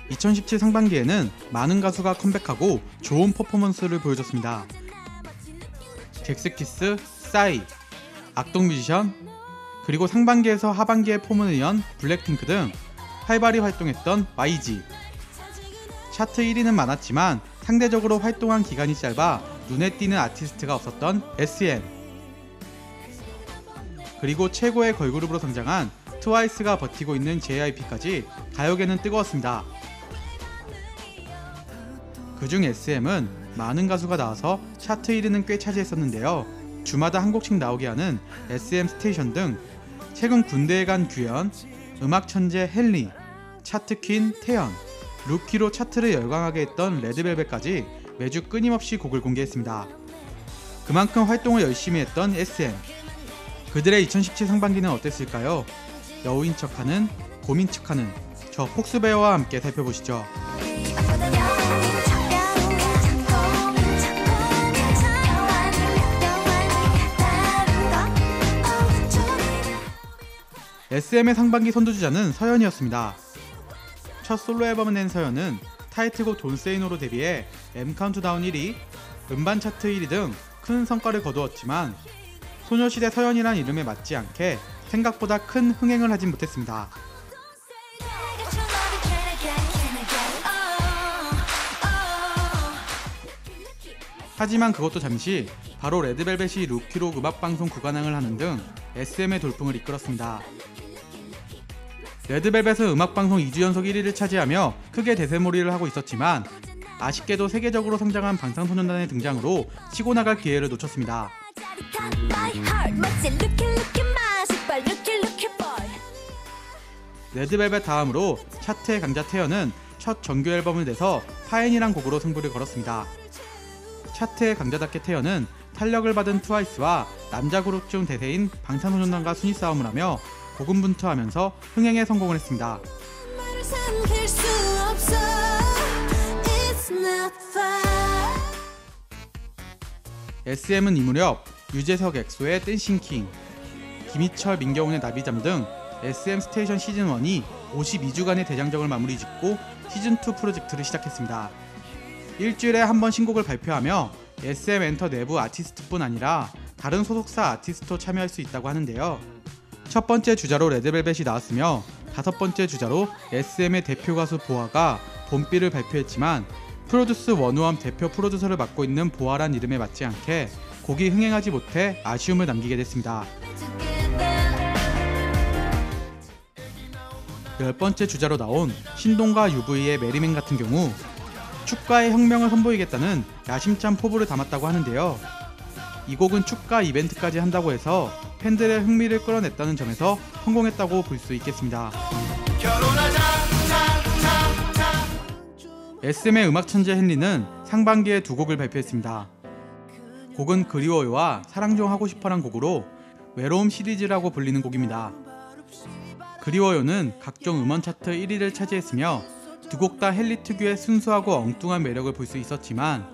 2017 상반기에는 많은 가수가 컴백하고 좋은 퍼포먼스를 보여줬습니다. 잭스키스, 싸이, 악동뮤지션, 그리고 상반기에서 하반기에 폼을 이은 블랙핑크 등 활발히 활동했던 YG. 차트 1위는 많았지만 상대적으로 활동한 기간이 짧아 눈에 띄는 아티스트가 없었던 SM. 그리고 최고의 걸그룹으로 성장한 트와이스가 버티고 있는 JYP까지 가요계는 뜨거웠습니다. 그중 SM은 많은 가수가 나와서 차트 1위는 꽤 차지했었는데요. 주마다 한 곡씩 나오게 하는 SM 스테이션 등 최근 군대에 간 규현, 음악 천재 헨리, 차트 퀸 태연, 루키로 차트를 열광하게 했던 레드벨벳까지 매주 끊임없이 곡을 공개했습니다. 그만큼 활동을 열심히 했던 SM. 그들의 2017 상반기는 어땠을까요? 여우인 척하는, 곰인 척하는 저 폭스베어와 함께 살펴보시죠. SM의 상반기 선두주자는 서연이었습니다. 첫 솔로 앨범을 낸 서연은 타이틀곡 Don't Say No로 데뷔해 M 카운트다운 1위, 음반 차트 1위 등 큰 성과를 거두었지만 소녀시대 서연이란 이름에 맞지 않게 생각보다 큰 흥행을 하진 못했습니다. 하지만 그것도 잠시, 바로 레드벨벳이 루키로 음악방송 구관왕을 하는 등 SM의 돌풍을 이끌었습니다. 레드벨벳은 음악방송 2주 연속 1위를 차지하며 크게 대세몰이를 하고 있었지만 아쉽게도 세계적으로 성장한 방탄소년단의 등장으로 치고 나갈 기회를 놓쳤습니다. 레드벨벳 다음으로 차트의 강자 태연은 첫 정규 앨범을 내서 파인이란 곡으로 승부를 걸었습니다. 차트의 강자답게 태연은 탄력을 받은 트와이스와 남자 그룹 중 대세인 방탄소년단과 순위 싸움을 하며 고군분투하면서 흥행에 성공을 했습니다. SM은 이 무렵 유재석 엑소의 댄싱킹, 김희철 민경훈의 나비잠 등 SM 스테이션 시즌1이 52주간의 대장정을 마무리 짓고 시즌2 프로젝트를 시작했습니다. 일주일에 한 번 신곡을 발표하며 SM 엔터 내부 아티스트뿐 아니라 다른 소속사 아티스트도 참여할 수 있다고 하는데요. 첫 번째 주자로 레드벨벳이 나왔으며 다섯 번째 주자로 SM의 대표 가수 보아가 봄비를 발표했지만 프로듀스 101 대표 프로듀서를 맡고 있는 보아란 이름에 맞지 않게 곡이 흥행하지 못해 아쉬움을 남기게 됐습니다. 열 번째 주자로 나온 신동과 UV의 메리맨 같은 경우 축가의 혁명을 선보이겠다는 야심찬 포부를 담았다고 하는데요. 이 곡은 축가 이벤트까지 한다고 해서 팬들의 흥미를 끌어냈다는 점에서 성공했다고 볼 수 있겠습니다. SM의 음악 천재 헨리는 상반기에 두 곡을 발표했습니다. 곡은 그리워요와 사랑 좀 하고 싶어란 곡으로 외로움 시리즈라고 불리는 곡입니다. 그리워요는 각종 음원 차트 1위를 차지했으며 두 곡 다 헨리 특유의 순수하고 엉뚱한 매력을 볼 수 있었지만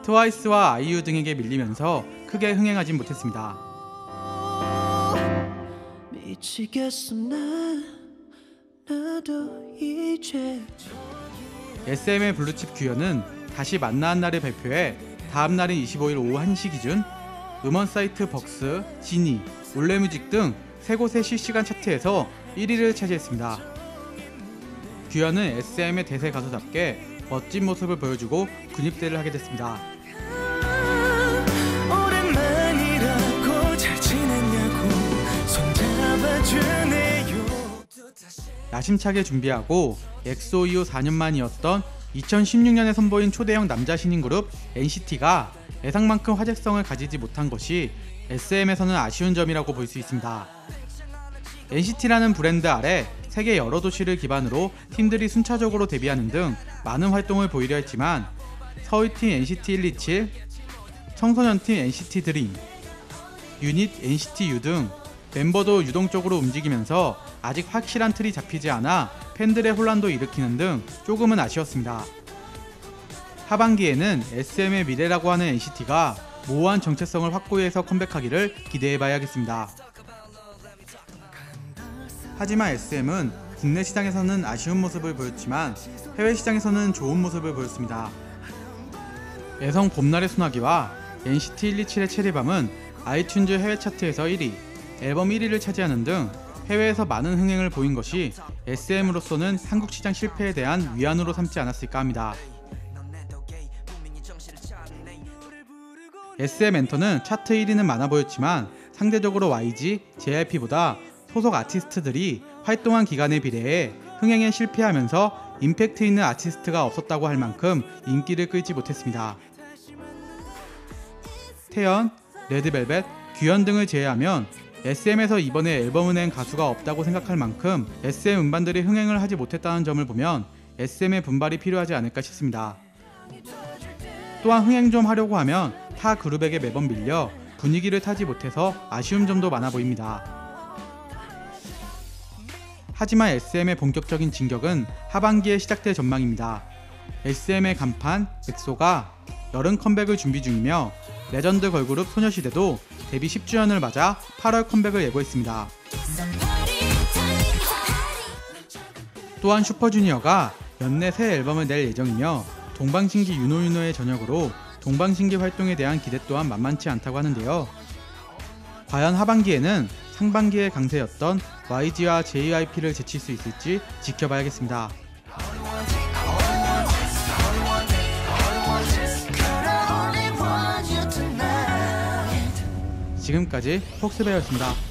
트와이스와 아이유 등에게 밀리면서 크게 흥행하진 못했습니다. SM의 블루칩 규현은 다시 만나한 날을 발표해 다음 날인 25일 오후 1시 기준 음원 사이트 벅스, 지니, 올레뮤직 등 세 곳의 실시간 차트에서 1위를 차지했습니다. 규현은 SM의 대세 가수답게 멋진 모습을 보여주고 근육대를 하게 됐습니다. 야심차게 준비하고 엑소 이후 4년 만이었던 2016년에 선보인 초대형 남자 신인 그룹 NCT가 예상만큼 화제성을 가지지 못한 것이 SM에서는 아쉬운 점이라고 볼 수 있습니다. NCT라는 브랜드 아래 세계 여러 도시를 기반으로 팀들이 순차적으로 데뷔하는 등 많은 활동을 보이려 했지만 서울팀 NCT 127, 청소년팀 NCT 드림, 유닛 NCT U 등 멤버도 유동적으로 움직이면서 아직 확실한 틀이 잡히지 않아 팬들의 혼란도 일으키는 등 조금은 아쉬웠습니다. 하반기에는 SM의 미래라고 하는 NCT가 모호한 정체성을 확고히해서 컴백하기를 기대해봐야겠습니다. 하지만 SM은 국내 시장에서는 아쉬운 모습을 보였지만 해외 시장에서는 좋은 모습을 보였습니다. 애성 봄날의 소나기와 NCT 127의 체리밤은 아이튠즈 해외 차트에서 1위, 앨범 1위를 차지하는 등 해외에서 많은 흥행을 보인 것이 SM으로서는 한국 시장 실패에 대한 위안으로 삼지 않았을까 합니다. SM 엔터는 차트 1위는 많아 보였지만 상대적으로 YG, JYP보다 소속 아티스트들이 활동한 기간에 비례해 흥행에 실패하면서 임팩트 있는 아티스트가 없었다고 할 만큼 인기를 끌지 못했습니다. 태연, 레드벨벳, 규현 등을 제외하면 SM에서 이번에 앨범을 낸 가수가 없다고 생각할 만큼 SM 음반들이 흥행을 하지 못했다는 점을 보면 SM의 분발이 필요하지 않을까 싶습니다. 또한 흥행 좀 하려고 하면 타 그룹에게 매번 밀려 분위기를 타지 못해서 아쉬운 점도 많아 보입니다. 하지만 SM의 본격적인 진격은 하반기에 시작될 전망입니다. SM의 간판 엑소가 여름 컴백을 준비 중이며 레전드 걸그룹 소녀시대도 데뷔 10주년을 맞아 8월 컴백을 예고했습니다. 또한 슈퍼주니어가 연내 새 앨범을 낼 예정이며 동방신기 유노유노의 전역으로 동방신기 활동에 대한 기대 또한 만만치 않다고 하는데요. 과연 하반기에는 상반기의 강세였던 YG와 JYP를 제칠 수 있을지 지켜봐야겠습니다. 지금까지 폭스베어였습니다.